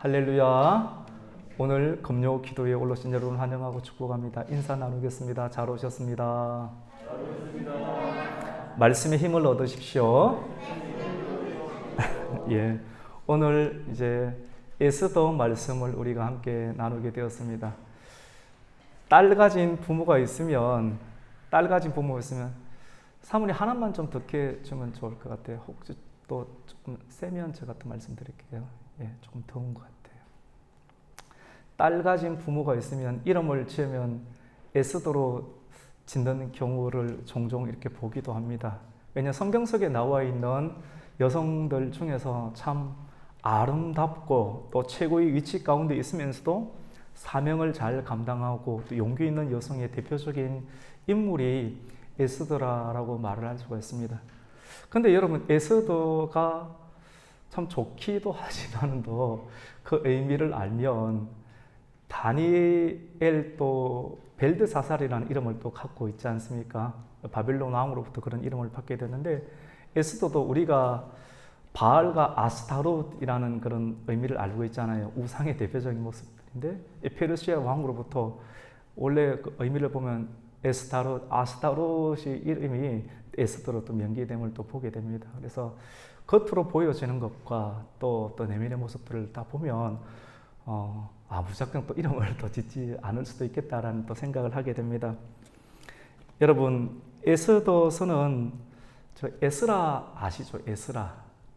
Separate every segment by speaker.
Speaker 1: 할렐루야. 오늘 금요 기도에 올라오신 여러분 환영하고 축복합니다. 인사 나누겠습니다. 잘 오셨습니다. 말씀의 힘을 얻으십시오. 예, 오늘 이제 에스더 말씀을 우리가 함께 나누게 되었습니다. 딸 가진 부모가 있으면 사모님 하나만 좀 더 주면 좋을 것 같아요. 혹시 또 조금 세면 제가 또 말씀드릴게요. 예, 조금 더운 것 같아요. 딸 가진 부모가 있으면 이름을 지으면 에스더로 짓는 경우를 종종 이렇게 보기도 합니다. 왜냐 성경 속에 나와 있는 여성들 중에서 참 아름답고 또 최고의 위치 가운데 있으면서도 사명을 잘 감당하고 또 용기 있는 여성의 대표적인 인물이 에스더라라고 말을 할 수가 있습니다. 근데 여러분, 에스더가 참 좋기도 하지만도 그 의미를 알면 다니엘 또 벨드사살이라는 이름을 또 갖고 있지 않습니까? 바빌론 왕으로부터 그런 이름을 받게 되는데, 에스더도 우리가 바알과 아스타롯이라는 그런 의미를 알고 있잖아요. 우상의 대표적인 모습들인데, 페르시아 왕으로부터 원래 그 의미를 보면 아스타롯이 이름이 에스더로 또 명기됨을 또 보게 됩니다. 그래서 겉으로 보여지는 것과 또 내면의 모습들을 다 보면 무작정 또 이름을 더 짓지 않을 수도 있겠다라는 또 생각을 하게 됩니다. 여러분, 에스더서는 저 에스라 아시죠? 에스라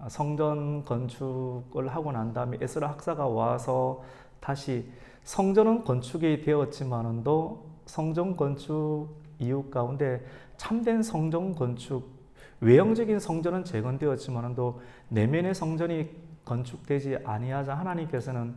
Speaker 1: 성전 건축을 하고 난 다음에 에스라 학사가 와서 다시 성전은 건축이 되었지만도 성전 건축 이유 가운데 참된 성전 건축, 외형적인 성전은 재건되었지만도 내면의 성전이 건축되지 아니하자 하나님께서는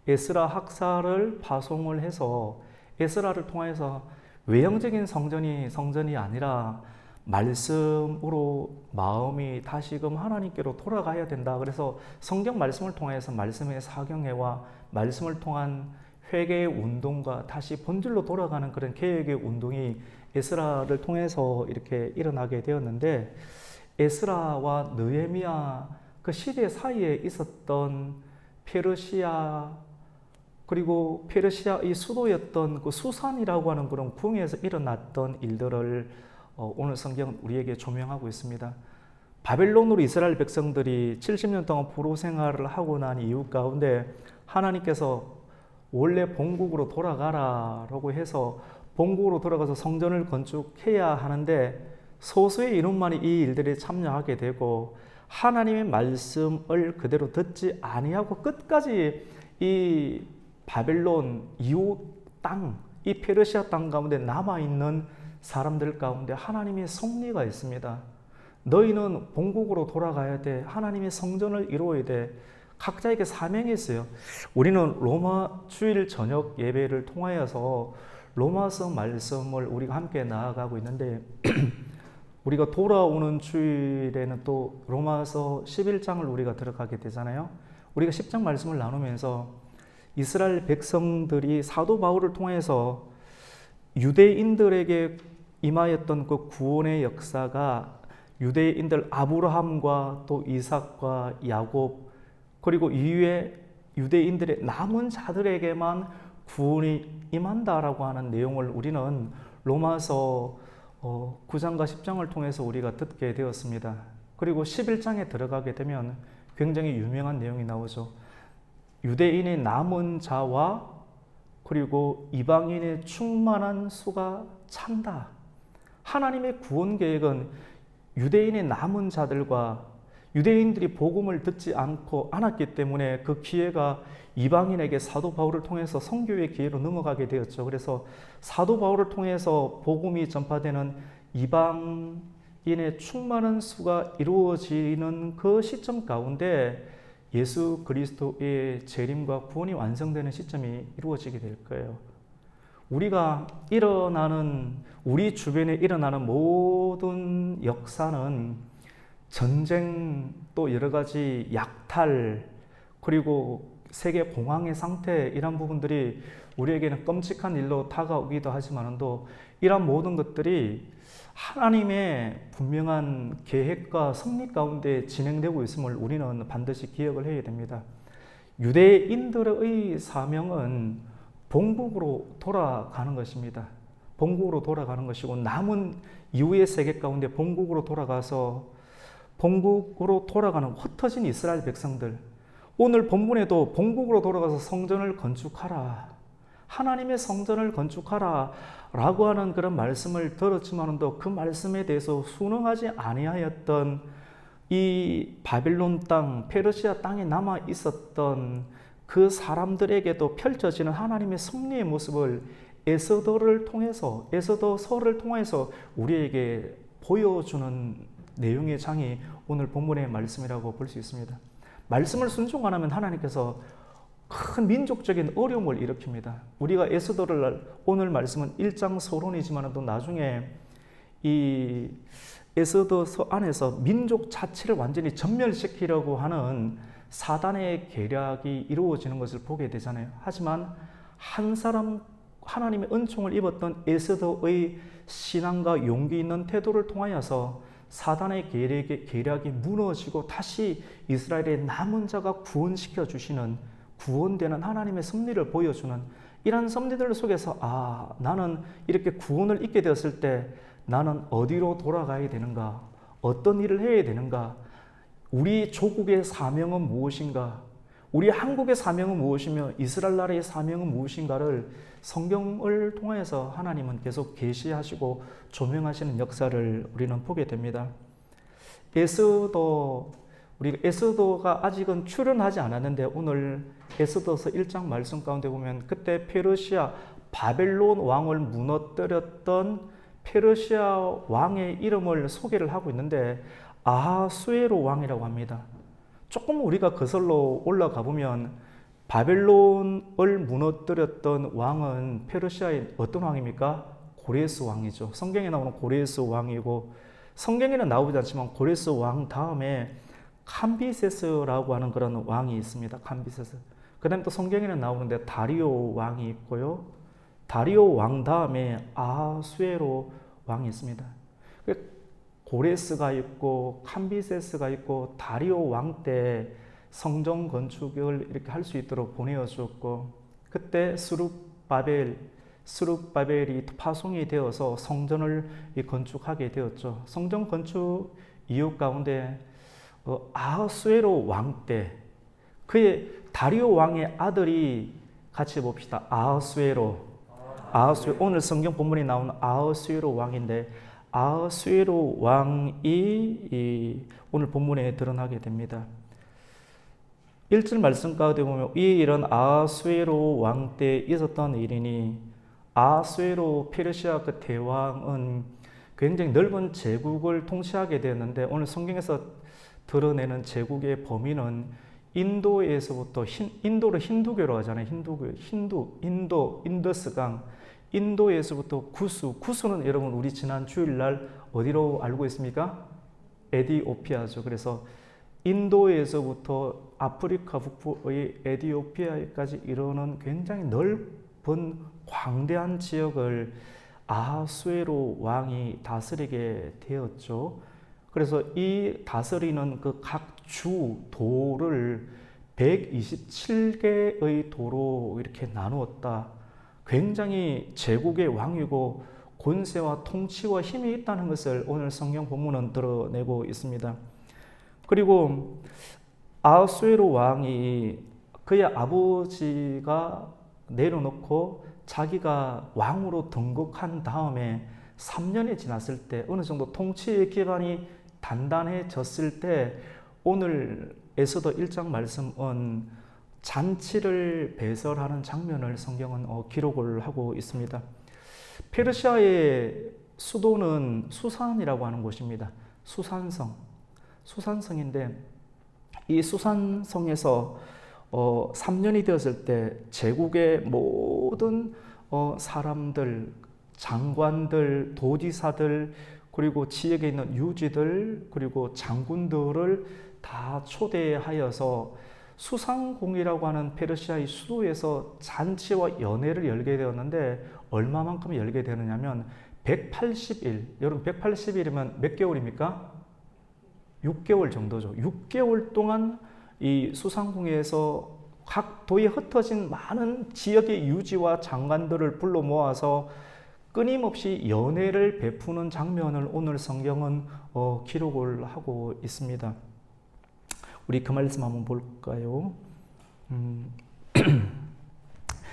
Speaker 1: 에스라 학사를 파송을 해서 에스라를 통해서 외형적인 성전이 아니라 말씀으로 마음이 다시금 하나님께로 돌아가야 된다. 그래서 성경 말씀을 통해서 말씀의 사경회와 말씀을 통한 회개의 운동과 다시 본질로 돌아가는 그런 개혁의 운동이 에스라를 통해서 이렇게 일어나게 되었는데, 에스라와 느헤미야 그 시대 사이에 있었던 페르시아, 그리고 페르시아의 수도였던 그 수산이라고 하는 그런 궁에서 일어났던 일들을 오늘 성경은 우리에게 조명하고 있습니다. 바벨론으로 이스라엘 백성들이 70년 동안 포로 생활을 하고 난 이후 가운데 하나님께서 원래 본국으로 돌아가라라고 해서 본국으로 돌아가서 성전을 건축해야 하는데, 소수의 인원만이 이 일들에 참여하게 되고 하나님의 말씀을 그대로 듣지 아니하고 끝까지 이 바벨론 이웃 땅, 이 페르시아 땅 가운데 남아있는 사람들 가운데 하나님의 섭리가 있습니다. 너희는 본국으로 돌아가야 돼. 하나님의 성전을 이루어야 돼. 각자에게 사명이 있어요. 우리는 로마 주일 저녁 예배를 통하여서 로마서 말씀을 우리가 함께 나아가고 있는데 우리가 돌아오는 주일에는 또 로마서 11장을 우리가 들어가게 되잖아요. 우리가 10장 말씀을 나누면서 이스라엘 백성들이 사도 바울을 통해서 유대인들에게 임하였던 그 구원의 역사가 유대인들 아브라함과 또 이삭과 야곱, 그리고 이후에 유대인들의 남은 자들에게만 구원이 임한다라고 하는 내용을 우리는 로마서 9장과 10장을 통해서 우리가 듣게 되었습니다. 그리고 11장에 들어가게 되면 굉장히 유명한 내용이 나오죠. 유대인의 남은 자와 그리고 이방인의 충만한 수가 찬다. 하나님의 구원 계획은 유대인의 남은 자들과 유대인들이 복음을 듣지 않았기 때문에 그 기회가 이방인에게 사도 바울을 통해서 선교의 기회로 넘어가게 되었죠. 그래서 사도 바울을 통해서 복음이 전파되는 이방인의 충만한 수가 이루어지는 그 시점 가운데 예수 그리스도의 재림과 구원이 완성되는 시점이 이루어지게 될 거예요. 우리 주변에 일어나는 모든 역사는 전쟁, 또 여러 가지 약탈, 그리고 세계 공황의 상태, 이런 부분들이 우리에게는 끔찍한 일로 다가오기도 하지만도 이런 모든 것들이 하나님의 분명한 계획과 섭리 가운데 진행되고 있음을 우리는 반드시 기억을 해야 됩니다. 유대인들의 사명은 본국으로 돌아가는 것입니다. 본국으로 돌아가는 것이고 남은 이후의 세계 가운데 본국으로 돌아가서 본국으로 돌아가는 흩어진 이스라엘 백성들, 오늘 본문에도 본국으로 돌아가서 성전을 건축하라, 하나님의 성전을 건축하라 라고 하는 그런 말씀을 들었지만도 그 말씀에 대해서 순응하지 아니하였던 이 바빌론 땅, 페르시아 땅에 남아 있었던 그 사람들에게도 펼쳐지는 하나님의 섭리의 모습을 에스더를 통해서, 에스더서를 통해서 우리에게 보여주는 내용의 장이 오늘 본문의 말씀이라고 볼 수 있습니다. 말씀을 순종 안 하면 하나님께서 큰 민족적인 어려움을 일으킵니다. 우리가 에스더를, 오늘 말씀은 1장 서론이지만 또 나중에 이 에스더서 안에서 민족 자체를 완전히 전멸시키려고 하는 사단의 계략이 이루어지는 것을 보게 되잖아요. 하지만 한 사람, 하나님의 은총을 입었던 에스더의 신앙과 용기 있는 태도를 통하여서 사단의 계략이 무너지고 다시 이스라엘의 남은 자가 구원시켜 주시는, 구원되는 하나님의 섭리를 보여주는 이런 섭리들 속에서 나는 이렇게 구원을 잊게 되었을 때 나는 어디로 돌아가야 되는가, 어떤 일을 해야 되는가, 우리 조국의 사명은 무엇인가, 우리 한국의 사명은 무엇이며 이스라엘 나라의 사명은 무엇인가를 성경을 통해서 하나님은 계속 계시하시고 조명하시는 역사를 우리는 보게 됩니다. 우리가 에스더가 아직은 출현하지 않았는데 오늘 에스더서 1장 말씀 가운데 보면 그때 페르시아 바벨론 왕을 무너뜨렸던 페르시아 왕의 이름을 소개를 하고 있는데 아하수에로 왕이라고 합니다. 조금 우리가 거슬러 올라가 보면 바벨론을 무너뜨렸던 왕은 페르시아의 어떤 왕입니까? 고레스 왕이죠. 성경에 나오는 고레스 왕이고, 성경에는 나오지 않지만 고레스 왕 다음에 캄비세스라고 하는 그런 왕이 있습니다. 캄비세스. 그 다음에 또 성경에는 나오는데 다리오 왕이 있고요. 다리오 왕 다음에 아하수에로 왕이 있습니다. 고레스가 있고 캄비세스가 있고 다리오 왕 때 성전 건축을 이렇게 할 수 있도록 보내어 주었고, 그때 스룹바벨이 파송이 되어서 성전을 건축하게 되었죠. 성전 건축 이유 가운데 아하수에로 왕 때 그의 다리오 왕의 아들이, 같이 봅시다. 아하수에로, 오늘 성경 본문에 나오는 아하수에로 왕인데 아하수에로 왕이 오늘 본문에 드러나게 됩니다. 1절 말씀 가운데 보면 이 일은 아하수에로 왕 때 있었던 일이니, 아하수에로 페르시아 그 대왕은 굉장히 넓은 제국을 통치하게 되었는데 오늘 성경에서 드러내는 제국의 범위는 인도에서부터 인도를 힌두교로 하잖아요. 인더스강, 인도에서부터 구스는 여러분 우리 지난 주일날 어디로 알고 있습니까? 에디오피아죠. 그래서 인도에서부터 아프리카 북부의 에디오피아까지 이르는 굉장히 넓은 광대한 지역을 아하수에로 왕이 다스리게 되었죠. 그래서 이 다스리는 그 각 주 도를 127개의 도로 이렇게 나누었다. 굉장히 제국의 왕이고 권세와 통치와 힘이 있다는 것을 오늘 성경 본문은 드러내고 있습니다. 그리고 아하수에로 왕이 그의 아버지가 내려놓고 자기가 왕으로 등극한 다음에 3년이 지났을 때, 어느 정도 통치의 기간이 단단해졌을 때 오늘 에스더 1장 말씀은 잔치를 배설하는 장면을 성경은 기록을 하고 있습니다. 페르시아의 수도는 수산이라고 하는 곳입니다. 수산성인데 이 수산성에서 3년이 되었을 때 제국의 모든 사람들, 장관들, 도지사들, 그리고 지역에 있는 유지들, 그리고 장군들을 다 초대하여서 수상궁이라고 하는 페르시아의 수도에서 잔치와 연회를 열게 되었는데 얼마만큼 열게 되느냐면 180일, 여러분 180일이면 몇 개월입니까? 6개월 정도죠. 6개월 동안 이 수상궁에서 각 도에 흩어진 많은 지역의 유지와 장관들을 불러 모아서 끊임없이 연회를 베푸는 장면을 오늘 성경은 기록을 하고 있습니다. 우리 그 말씀 한번 볼까요?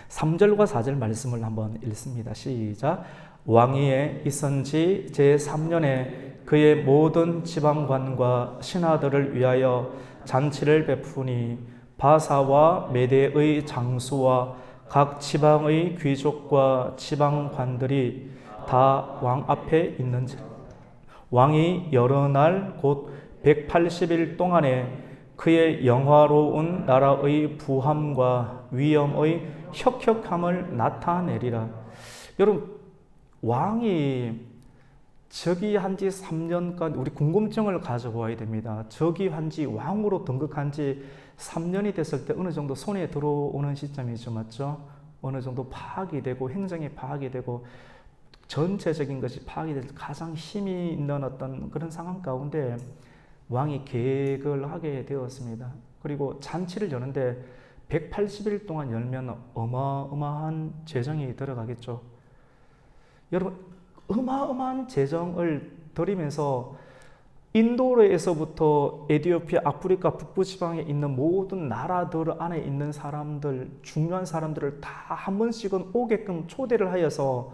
Speaker 1: 3절과 4절 말씀을 한번 읽습니다. 시작. 왕위에 있은 지 제3년에 그의 모든 지방관과 신하들을 위하여 잔치를 베푸니 바사와 메대의 장수와 각 지방의 귀족과 지방관들이 다 왕 앞에 있는지라. 왕이 여러 날 곧 180일 동안에 그의 영화로운 나라의 부함과 위엄의 혁혁함을 나타내리라. 여러분, 왕이 즉위한 지 3년간 우리 궁금증을 가져보아야 됩니다. 즉위한 지 왕으로 등극한 지 3년이 됐을 때 어느 정도 손에 들어오는 시점이죠. 맞죠? 어느 정도 파악이 되고 행정이 파악이 되고 전체적인 것이 파악이 될 가장 힘이 있는 어떤 그런 상황 가운데 왕이 계획을 하게 되었습니다. 그리고 잔치를 여는데 180일 동안 열면 어마어마한 재정이 들어가겠죠. 여러분, 어마어마한 재정을 들이면서 인도에서부터 에티오피아, 아프리카 북부 지방에 있는 모든 나라들 안에 있는 사람들, 중요한 사람들을 다 한 번씩은 오게끔 초대를 하여서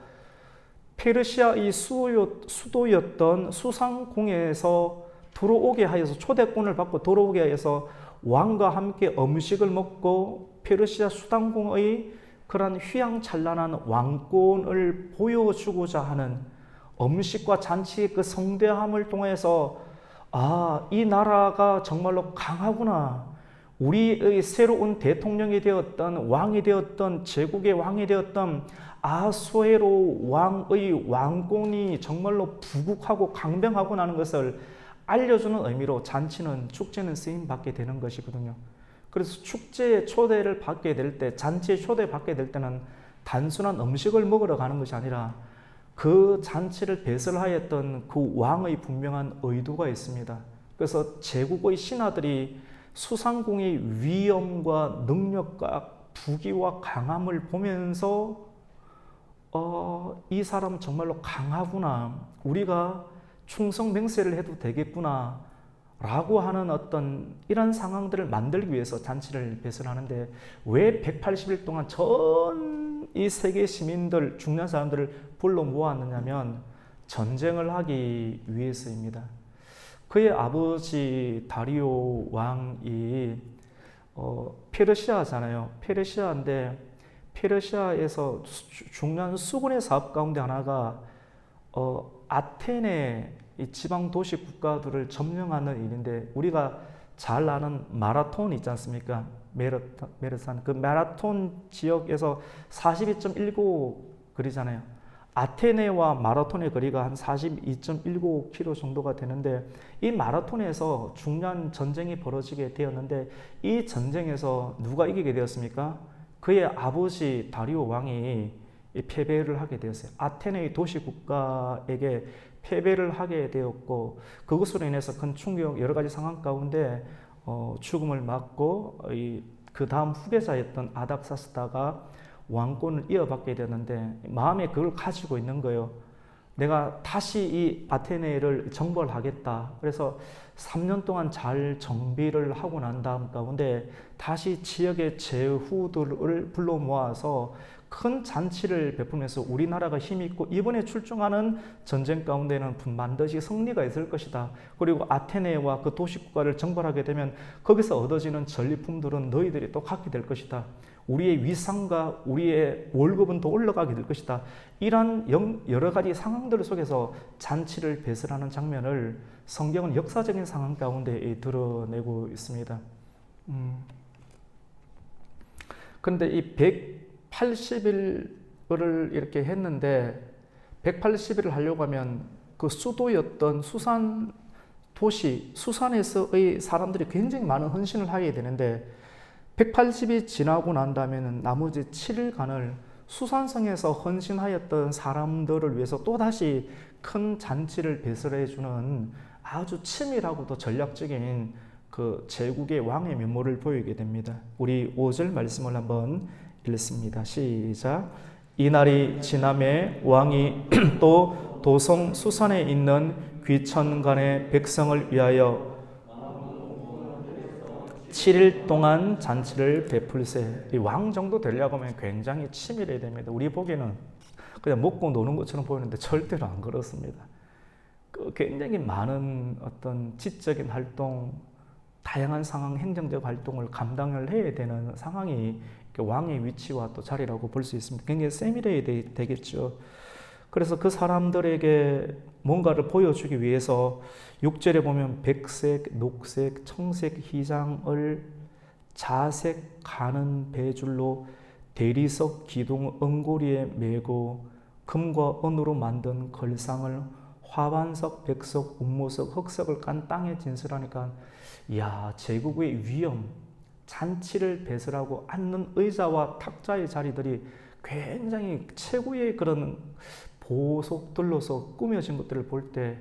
Speaker 1: 페르시아의 수도였던 수상궁에서 들어오게 하여서 초대권을 받고 들어오게 하여서 왕과 함께 음식을 먹고 페르시아 수상궁의 그런 휘황찬란한 왕권을 보여주고자 하는 음식과 잔치의 그 성대함을 통해서 이 나라가 정말로 강하구나. 우리의 새로운 대통령이 되었던 왕이 되었던 제국의 왕이 되었던 아수에로 왕의 왕권이 정말로 부국하고 강병하구나 하는 것을 알려주는 의미로 잔치는 축제는 쓰임 받게 되는 것이거든요. 그래서 축제에 초대를 받게 될 때, 잔치에 초대받게 될 때는 단순한 음식을 먹으러 가는 것이 아니라 그 잔치를 배설하였던 그 왕의 분명한 의도가 있습니다. 그래서 제국의 신하들이 수상궁의 위엄과 능력과 부귀와 강함을 보면서 이 사람 정말로 강하구나. 우리가 충성 맹세를 해도 되겠구나. 라고 하는 어떤 이런 상황들을 만들기 위해서 잔치를 배설하는데 왜 180일 동안 전 이 세계 시민들, 중요한 사람들을 불러 모았느냐면 전쟁을 하기 위해서입니다. 그의 아버지 다리오 왕이 페르시아잖아요. 페르시아인데 페르시아에서 중요한 수군의 사업 가운데 하나가 아테네 이 지방 도시 국가들을 점령하는 일인데 우리가 잘 아는 마라톤 있지 않습니까? 메르산 그 마라톤 지역에서 42.19 거리잖아요. 아테네와 마라톤의 거리가 한 42.19km 정도가 되는데 이 마라톤에서 중요한 전쟁이 벌어지게 되었는데 이 전쟁에서 누가 이기게 되었습니까? 그의 아버지 다리오 왕이 패배를 하게 되었어요. 아테네의 도시 국가에게 패배를 하게 되었고 그것으로 인해서 큰 충격 여러 가지 상황 가운데 죽음을 맞고 그 다음 후계자였던 아닥사스다가 왕권을 이어받게 되는데 마음에 그걸 가지고 있는 거예요. 내가 다시 이 아테네를 정벌하겠다. 그래서 3년 동안 잘 정비를 하고 난 다음 가운데 다시 지역의 제후들을 불러 모아서 큰 잔치를 베푸면서 우리나라가 힘있고 이번에 출정하는 전쟁 가운데는 반드시 승리가 있을 것이다. 그리고 아테네와 그 도시국가를 정벌하게 되면 거기서 얻어지는 전리품들은 너희들이 또 갖게 될 것이다. 우리의 위상과 우리의 월급은 더 올라가게 될 것이다. 이러한 여러 가지 상황들 속에서 잔치를 배설하는 장면을 성경은 역사적인 상황 가운데 드러내고 있습니다. 그런데 이 180일을 이렇게 했는데 180일을 하려고 하면 그 수도였던 수산 도시, 수산에서의 사람들이 굉장히 많은 헌신을 하게 되는데 180이 지나고 난 다음에는 나머지 7일간을 수산성에서 헌신하였던 사람들을 위해서 또다시 큰 잔치를 배설해 주는 아주 치밀하고도 전략적인 그 제국의 왕의 면모를 보이게 됩니다. 우리 5절 말씀을 한번 읽습니다. 시작. 이날이 지남에 왕이 또 도성 수산에 있는 귀천간의 백성을 위하여 7일 동안 잔치를 베풀세. 이 왕 정도 되려고 하면 굉장히 치밀해야 됩니다. 우리 보기에는 그냥 먹고 노는 것처럼 보이는데 절대로 안 그렇습니다. 굉장히 많은 어떤 지적인 활동, 다양한 상황, 행정적 활동을 감당을 해야 되는 상황이 왕의 위치와 또 자리라고 볼 수 있습니다. 굉장히 세밀해야 되겠죠. 그래서 그 사람들에게 뭔가를 보여주기 위해서 6절에 보면 백색, 녹색, 청색 휘장을 자색 가는 배줄로 대리석 기둥 은고리에 메고 금과 은으로 만든 걸상을 화반석, 백석, 운모석, 흑석을 깐 땅에 진설하니까 이야, 제국의 위엄, 잔치를 배설하고 앉는 의자와 탁자의 자리들이 굉장히 최고의 그런 보석들로서 꾸며진 것들을 볼 때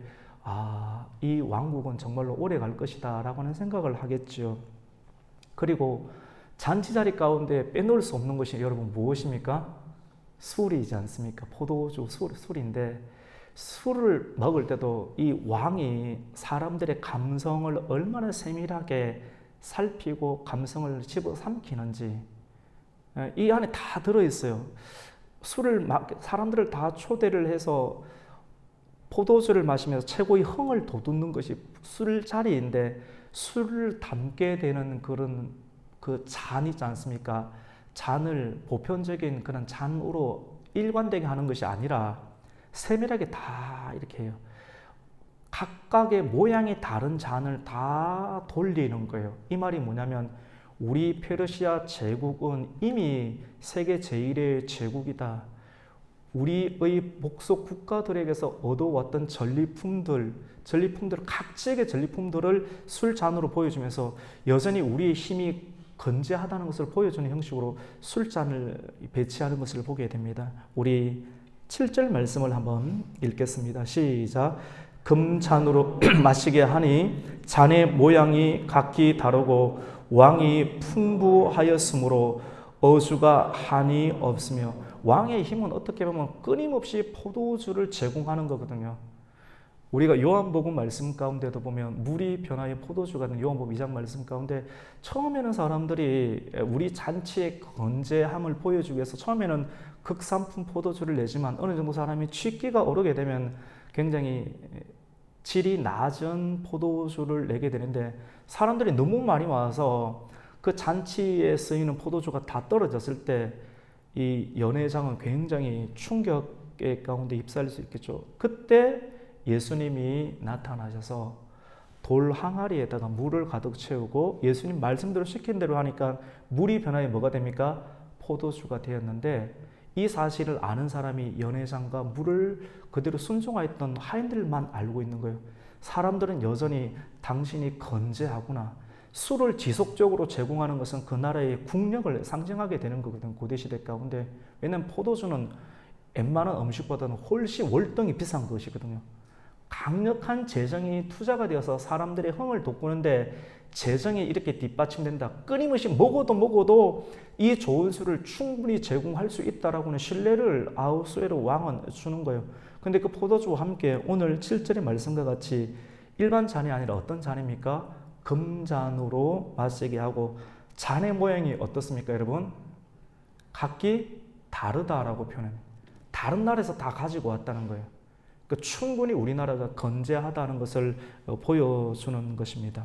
Speaker 1: 이 왕국은 정말로 오래 갈 것이다 라고 하는 생각을 하겠죠. 그리고 잔치 자리 가운데 빼놓을 수 없는 것이 여러분 무엇입니까? 술이지 않습니까? 포도주 술인데 술을 먹을 때도 이 왕이 사람들의 감성을 얼마나 세밀하게 살피고 감성을 집어삼키는지 이 안에 다 들어있어요. 사람들을 다 초대를 해서 포도주를 마시면서 최고의 흥을 돋우는 것이 술자리인데 술을 담게 되는 그런 그 잔이지 않습니까? 잔을 보편적인 그런 잔으로 일관되게 하는 것이 아니라 세밀하게 다 이렇게 해요. 각각의 모양이 다른 잔을 다 돌리는 거예요. 이 말이 뭐냐면 우리 페르시아 제국은 이미 세계 제1의 제국이다. 우리의 목속 국가들에게서 얻어왔던 전리품들, 각지의 전리품들을 술잔으로 보여주면서 여전히 우리의 힘이 건재하다는 것을 보여주는 형식으로 술잔을 배치하는 것을 보게 됩니다. 우리 7절 말씀을 한번 읽겠습니다. 시작. 금잔으로 마시게 하니 잔의 모양이 각기 다르고 왕이 풍부하였으므로 어주가 한이 없으며 왕의 힘은 어떻게 보면 끊임없이 포도주를 제공하는 거거든요. 우리가 요한복음 말씀 가운데도 보면 물이 변하여 포도주가 된 요한복음 2장 말씀 가운데 처음에는 사람들이 우리 잔치의 건재함을 보여주기 위해서 처음에는 극산품 포도주를 내지만 어느 정도 사람이 취기가 오르게 되면 굉장히 질이 낮은 포도주를 내게 되는데 사람들이 너무 많이 와서 그 잔치에 쓰이는 포도주가 다 떨어졌을 때 이 연회장은 굉장히 충격의 가운데 휩싸일 수 있겠죠. 그때 예수님이 나타나셔서 돌 항아리에다가 물을 가득 채우고 예수님 말씀대로 시킨 대로 하니까 물이 변하여 뭐가 됩니까? 포도주가 되었는데 이 사실을 아는 사람이 연회장과 물을 그대로 순종하였던 하인들만 알고 있는 거예요. 사람들은 여전히 당신이 건재하구나. 술을 지속적으로 제공하는 것은 그 나라의 국력을 상징하게 되는 거거든요. 고대시대 가운데. 왜냐하면 포도주는 웬만한 음식보다는 훨씬 월등히 비싼 것이거든요. 강력한 재정이 투자가 되어서 사람들의 흥을 돋구는데 재정이 이렇게 뒷받침된다. 끊임없이 먹어도 이 좋은 술을 충분히 제공할 수 있다라고 하는 신뢰를 아하수에로 왕은 주는 거예요. 근데 그 포도주와 함께 오늘 7절의 말씀과 같이 일반 잔이 아니라 어떤 잔입니까? 금잔으로 마시게 하고 잔의 모양이 어떻습니까, 여러분? 각기 다르다라고 표현합니다. 다른 나라에서 다 가지고 왔다는 거예요. 그러니까 충분히 우리나라가 건재하다는 것을 보여주는 것입니다.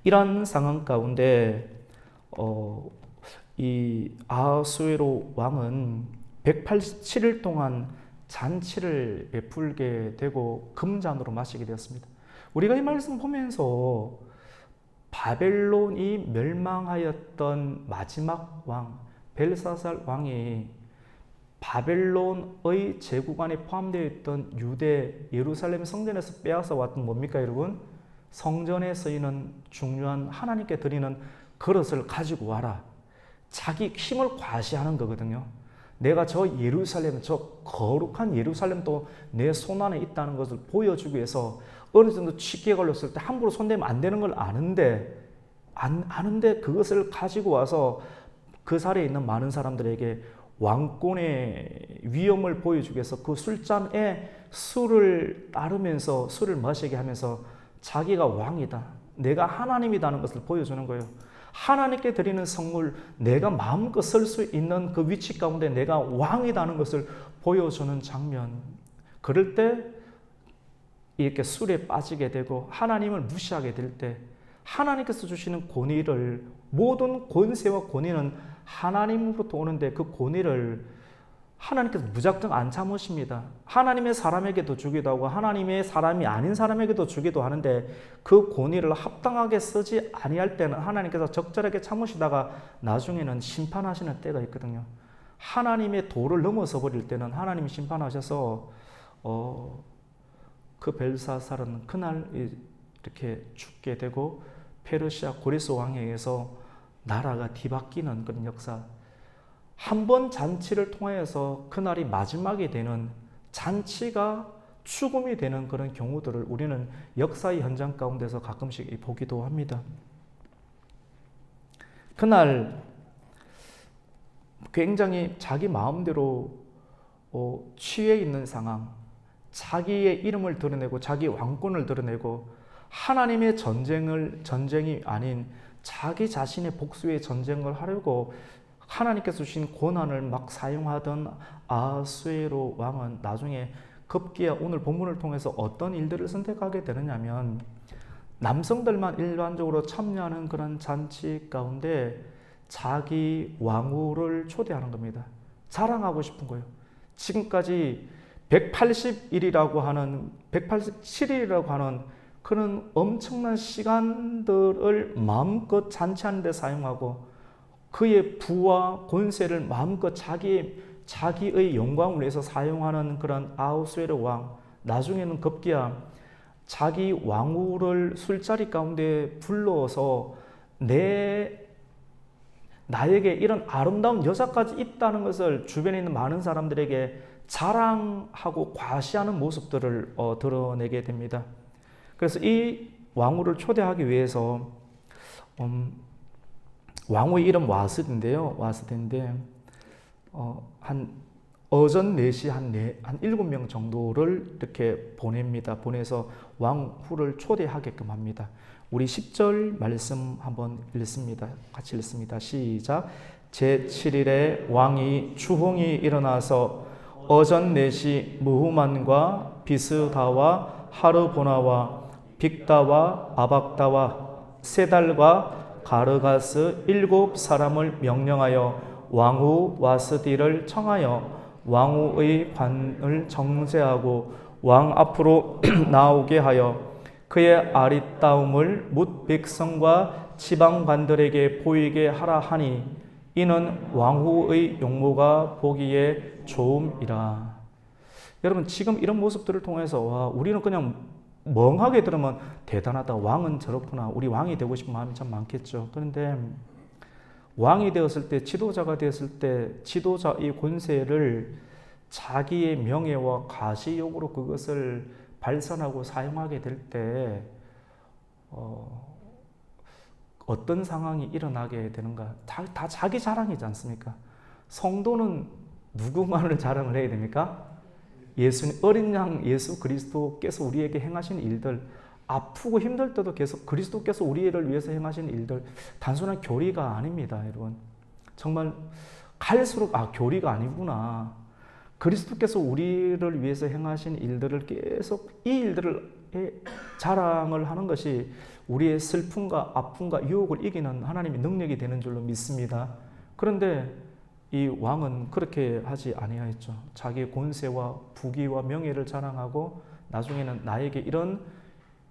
Speaker 1: 이런 상황 가운데 이 아하수에로 왕은 187일 동안 잔치를 베풀게 되고 금잔으로 마시게 되었습니다. 우리가 이 말씀 보면서 바벨론이 멸망하였던 마지막 왕 벨사살 왕이 바벨론의 제국 안에 포함되어 있던 유대 예루살렘 성전에서 빼앗아 왔던 뭡니까 여러분? 성전에 쓰이는 중요한 하나님께 드리는 그릇을 가지고 와라. 자기 힘을 과시하는 거거든요. 내가 저 예루살렘, 저 거룩한 예루살렘도 내 손 안에 있다는 것을 보여주기 위해서 어느 정도 취기에 걸렸을 때 함부로 손대면 안 되는 걸 아는데 그것을 가지고 와서 그 자리에 있는 많은 사람들에게 왕권의 위엄을 보여주기 위해서 그 술잔에 술을 따르면서 술을 마시게 하면서 자기가 왕이다, 내가 하나님이라는 것을 보여주는 거예요. 하나님께 드리는 선물, 내가 마음껏 설 수 있는 그 위치 가운데 내가 왕이라는 것을 보여주는 장면. 그럴 때 이렇게 술에 빠지게 되고 하나님을 무시하게 될 때 하나님께서 주시는 권위를, 모든 권세와 권위는 하나님으로부터 오는데 그 권위를 하나님께서 무작정 안 참으십니다. 하나님의 사람에게도 주기도 하고 하나님의 사람이 아닌 사람에게도 주기도 하는데 그 권위를 합당하게 쓰지 아니할 때는 하나님께서 적절하게 참으시다가 나중에는 심판하시는 때가 있거든요. 하나님의 도를 넘어서 버릴 때는 하나님이 심판하셔서 그 벨사살은 그날 이렇게 죽게 되고 페르시아 고레스 왕에 의해서 나라가 뒤바뀌는 그런 역사. 한 번 잔치를 통하여서 그날이 마지막이 되는, 잔치가 죽음이 되는 그런 경우들을 우리는 역사의 현장 가운데서 가끔씩 보기도 합니다. 그날 굉장히 자기 마음대로 취해 있는 상황, 자기의 이름을 드러내고 자기 왕권을 드러내고 하나님의 전쟁이 아닌 자기 자신의 복수의 전쟁을 하려고 하나님께서 주신 고난을 막 사용하던 아하수에로 왕은 나중에 급기야 오늘 본문을 통해서 어떤 일들을 선택하게 되느냐면, 남성들만 일반적으로 참여하는 그런 잔치 가운데 자기 왕후를 초대하는 겁니다. 자랑하고 싶은 거예요. 지금까지 180일이라고 하는 187일이라고 하는 그런 엄청난 시간들을 마음껏 잔치하는 데 사용하고 그의 부와 권세를 마음껏 자기의 영광을 위해서 사용하는 그런 아하수에로 왕, 나중에는 급기야 자기 왕후를 술자리 가운데 불러서 나에게 이런 아름다운 여자까지 있다는 것을 주변에 있는 많은 사람들에게 자랑하고 과시하는 모습들을 드러내게 됩니다. 그래서 이 왕후를 초대하기 위해서 왕후의 이름 와스드인데요. 와스드인데 한 어전 4시 한 7명 정도를 이렇게 보냅니다. 보내서 왕후를 초대하게끔 합니다. 우리 10절 말씀 한번 읽습니다. 같이 읽습니다. 시작. 제7일에 왕이 추홍이 일어나서 어전 4시 무후만과 비스다와 하르보나와 빅다와 아박다와 세달과 가르가스 7사람을 명령하여 왕후 와스디를 청하여 왕후의 관을 정죄하고 왕 앞으로 나오게 하여 그의 아리따움을 뭇 백성과 지방관들에게 보이게 하라 하니 이는 왕후의 용모가 보기에 좋음이라. 여러분, 지금 이런 모습들을 통해서 우리는 그냥 멍하게 들으면 대단하다, 왕은 저렇구나, 우리 왕이 되고 싶은 마음이 참 많겠죠. 그런데 왕이 되었을 때, 지도자가 되었을 때 지도자의 권세를 자기의 명예와 가시욕으로 그것을 발산하고 사용하게 될 때 어떤 상황이 일어나게 되는가? 다 자기 자랑이지 않습니까? 성도는 누구만을 자랑을 해야 됩니까? 예수님, 어린 양 예수 그리스도께서 우리에게 행하신 일들, 아프고 힘들 때도 계속 그리스도께서 우리를 위해서 행하신 일들, 단순한 교리가 아닙니다, 여러분. 정말 갈수록 교리가 아니구나. 그리스도께서 우리를 위해서 행하신 일들을 계속 이 일들을 자랑을 하는 것이 우리의 슬픔과 아픔과 유혹을 이기는 하나님의 능력이 되는 줄로 믿습니다. 그런데 이 왕은 그렇게 하지 아니하였죠. 자기의 권세와 부귀와 명예를 자랑하고 나중에는 나에게 이런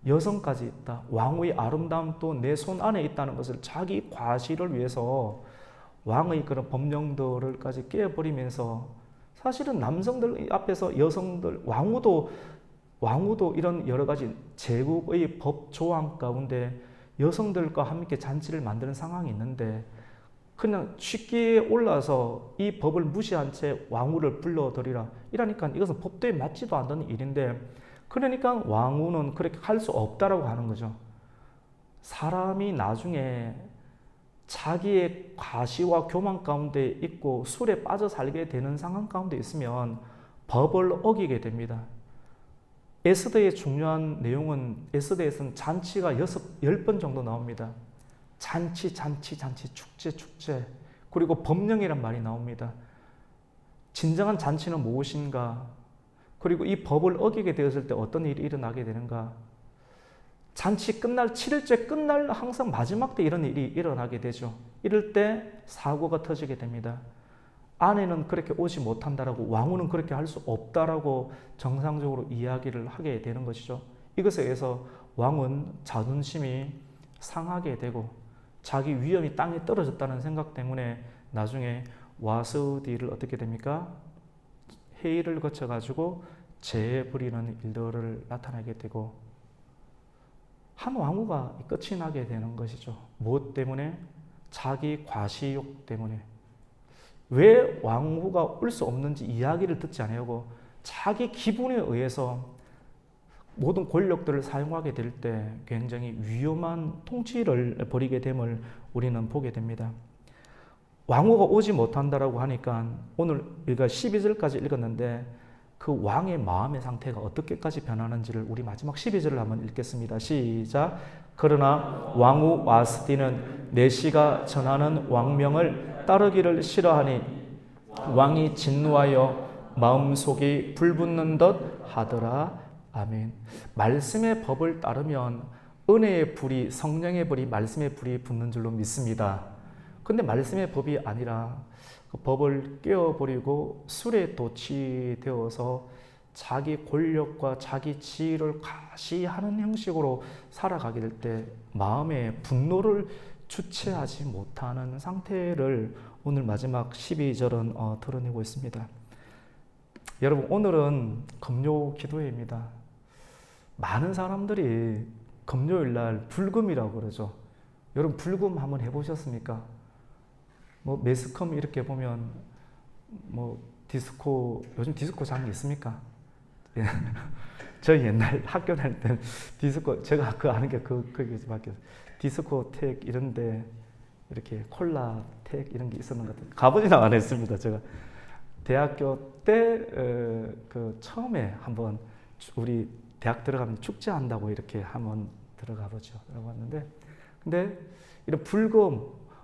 Speaker 1: 여성까지 있다, 왕의 아름다움도 내 손 안에 있다는 것을 자기 과시를 위해서 왕의 그런 법령들을까지 깨버리면서, 사실은 남성들 앞에서 여성들, 왕후도 이런 여러 가지 제국의 법 조항 가운데 여성들과 함께 잔치를 만드는 상황이 있는데 그냥 쉽게 올라서 이 법을 무시한 채 왕후를 불러들이라 이러니까 이것은 법도에 맞지도 않는 일인데, 그러니까 왕후는 그렇게 할 수 없다라고 하는 거죠. 사람이 나중에 자기의 과시와 교만 가운데 있고 술에 빠져 살게 되는 상황 가운데 있으면 법을 어기게 됩니다. 에스더의 중요한 내용은 에스더에서는 잔치가 10번 정도 나옵니다. 잔치, 축제. 그리고 법령이란 말이 나옵니다. 진정한 잔치는 무엇인가? 그리고 이 법을 어기게 되었을 때 어떤 일이 일어나게 되는가? 잔치 끝날 7일째 끝날 항상 마지막 때 이런 일이 일어나게 되죠. 이럴 때 사고가 터지게 됩니다. 아내는 그렇게 오지 못한다라고, 왕후는 그렇게 할 수 없다라고 정상적으로 이야기를 하게 되는 것이죠. 이것에 의해서 왕은 자존심이 상하게 되고 자기 위엄이 땅에 떨어졌다는 생각 때문에 나중에 와스디를 어떻게 됩니까? 회의를 거쳐가지고 재해 부리는 일들을 나타나게 되고 한 왕후가 끝이 나게 되는 것이죠. 무엇 때문에? 자기 과시욕 때문에. 왜 왕후가 올 수 없는지 이야기를 듣지 아니하고 자기 기분에 의해서 모든 권력들을 사용하게 될 때 굉장히 위험한 통치를 벌이게 됨을 우리는 보게 됩니다. 왕후가 오지 못한다라고 하니까 오늘 우리가 12절까지 읽었는데 그 왕의 마음의 상태가 어떻게까지 변하는지를 우리 마지막 12절을 한번 읽겠습니다. 시작. 그러나 왕후 와스디는 내시가 전하는 왕명을 따르기를 싫어하니 왕이 진노하여 마음속이 불붙는 듯 하더라. 아멘. 말씀의 법을 따르면 은혜의 불이, 성령의 불이, 말씀의 불이 붙는 줄로 믿습니다. 근데 말씀의 법이 아니라 그 법을 깨어버리고 술에 도취되어서 자기 권력과 자기 지위를 과시하는 형식으로 살아가게 될 때 마음의 분노를 주체하지 못하는 상태를 오늘 마지막 12절은 드러내고 있습니다. 여러분, 오늘은 금요 기도회입니다. 많은 사람들이 금요일날 불금이라고 그러죠. 여러분, 불금 한번 해보셨습니까? 매스컴 이렇게 보면 디스코, 요즘 디스코장이 있습니까? 저 옛날 학교 다닐 때 디스코, 제가 아는 게 그게밖에 디스코텍 이런데 이렇게 콜라텍 이런 게 있었는 것 같아요. 가보지는 않았습니다. 제가 대학교 때 처음에 한번 우리 대학 들어가면 축제한다고 이렇게 한번 들어가 보죠. 들어갔는데 근데 이런 불금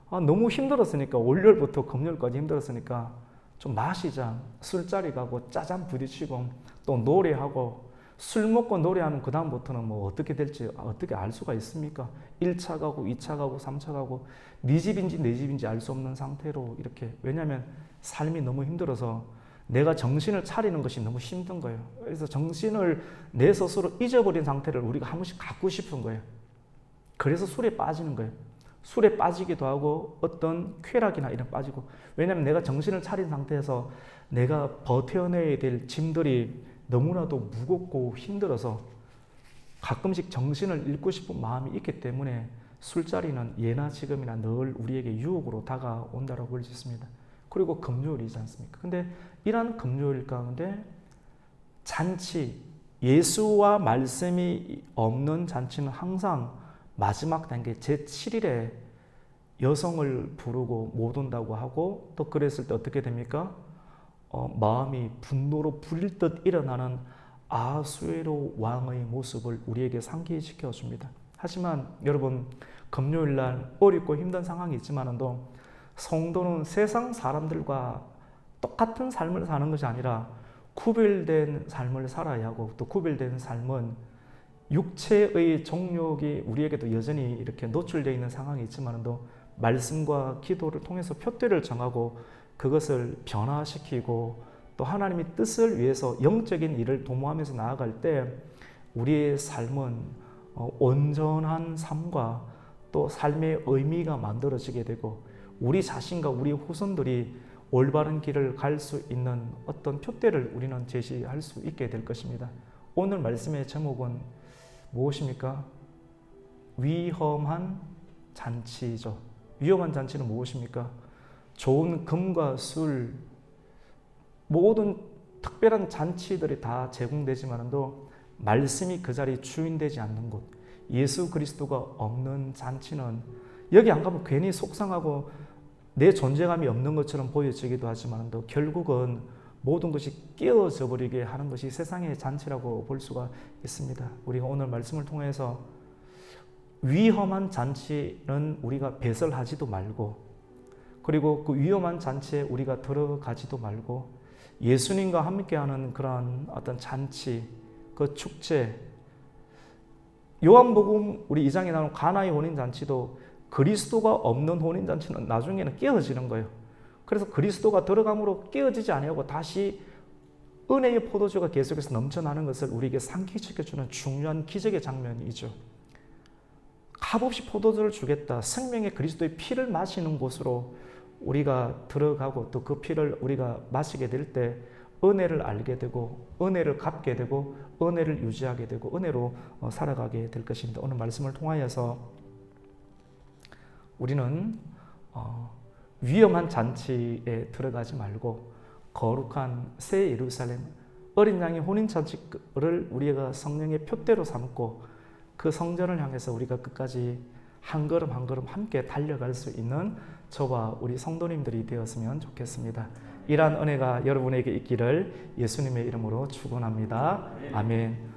Speaker 1: 너무 힘들었으니까 월요일부터 금요일까지 힘들었으니까 좀 마시자, 술자리 가고 짜잔 부딪히고 또 노래하고 술 먹고 노래하면 그 다음부터는 어떻게 될지 어떻게 알 수가 있습니까? 1차 가고 2차 가고 3차 가고 네 집인지 내 집인지 알 수 없는 상태로 이렇게, 왜냐하면 삶이 너무 힘들어서 내가 정신을 차리는 것이 너무 힘든 거예요. 그래서 정신을 내 스스로 잊어버린 상태를 우리가 한 번씩 갖고 싶은 거예요. 그래서 술에 빠지는 거예요. 술에 빠지기도 하고 어떤 쾌락이나 이런 빠지고, 왜냐하면 내가 정신을 차린 상태에서 내가 버텨내야 될 짐들이 너무나도 무겁고 힘들어서 가끔씩 정신을 잃고 싶은 마음이 있기 때문에 술자리는 예나 지금이나 늘 우리에게 유혹으로 다가온다고 볼 수 있습니다. 그리고 금요일이지 않습니까? 근데 이러한 금요일 가운데 잔치, 예수와 말씀이 없는 잔치는 항상 마지막 단계 제7일에 여성을 부르고 못 온다고 하고, 또 그랬을 때 어떻게 됩니까? 마음이 분노로 불일 듯 일어나는 아수에로 왕의 모습을 우리에게 상기시켜 줍니다. 하지만 여러분, 금요일날 어렵고 힘든 상황이 있지만도 성도는 세상 사람들과 똑같은 삶을 사는 것이 아니라 구별된 삶을 살아야 하고, 또 구별된 삶은 육체의 정욕이 우리에게도 여전히 이렇게 노출되어 있는 상황이 있지만도 말씀과 기도를 통해서 표대를 정하고 그것을 변화시키고 또 하나님의 뜻을 위해서 영적인 일을 도모하면서 나아갈 때 우리의 삶은 온전한 삶과 또 삶의 의미가 만들어지게 되고 우리 자신과 우리 후손들이 올바른 길을 갈 수 있는 어떤 표대를 우리는 제시할 수 있게 될 것입니다. 오늘 말씀의 제목은 무엇입니까? 위험한 잔치죠. 위험한 잔치는 무엇입니까? 좋은 금과 술, 모든 특별한 잔치들이 다 제공되지만도 말씀이 그 자리에 주인되지 않는 곳, 예수 그리스도가 없는 잔치는 여기 안 가면 괜히 속상하고 내 존재감이 없는 것처럼 보여지기도 하지만 또 결국은 모든 것이 깨어져 버리게 하는 것이 세상의 잔치라고 볼 수가 있습니다. 우리가 오늘 말씀을 통해서 위험한 잔치는 우리가 배설하지도 말고, 그리고 그 위험한 잔치에 우리가 들어가지도 말고, 예수님과 함께하는 그런 어떤 잔치, 그 축제, 요한복음 우리 2장에 나오는 가나의 혼인잔치도 그리스도가 없는 혼인잔치는 나중에는 깨어지는 거예요. 그래서 그리스도가 들어감으로 깨어지지 아니하고 다시 은혜의 포도주가 계속해서 넘쳐나는 것을 우리에게 상기시켜주는 중요한 기적의 장면이죠. 값없이 포도주를 주겠다. 생명의 그리스도의 피를 마시는 곳으로 우리가 들어가고 또 그 피를 우리가 마시게 될 때 은혜를 알게 되고 은혜를 갚게 되고 은혜를 유지하게 되고 은혜로 살아가게 될 것입니다. 오늘 말씀을 통하여서 우리는 위험한 잔치에 들어가지 말고 거룩한 새 예루살렘, 어린 양의 혼인잔치를 우리가 성령의 표대로 삼고 그 성전을 향해서 우리가 끝까지 한 걸음 한 걸음 함께 달려갈 수 있는 저와 우리 성도님들이 되었으면 좋겠습니다. 이러한 은혜가 여러분에게 있기를 예수님의 이름으로 축원합니다. 아멘.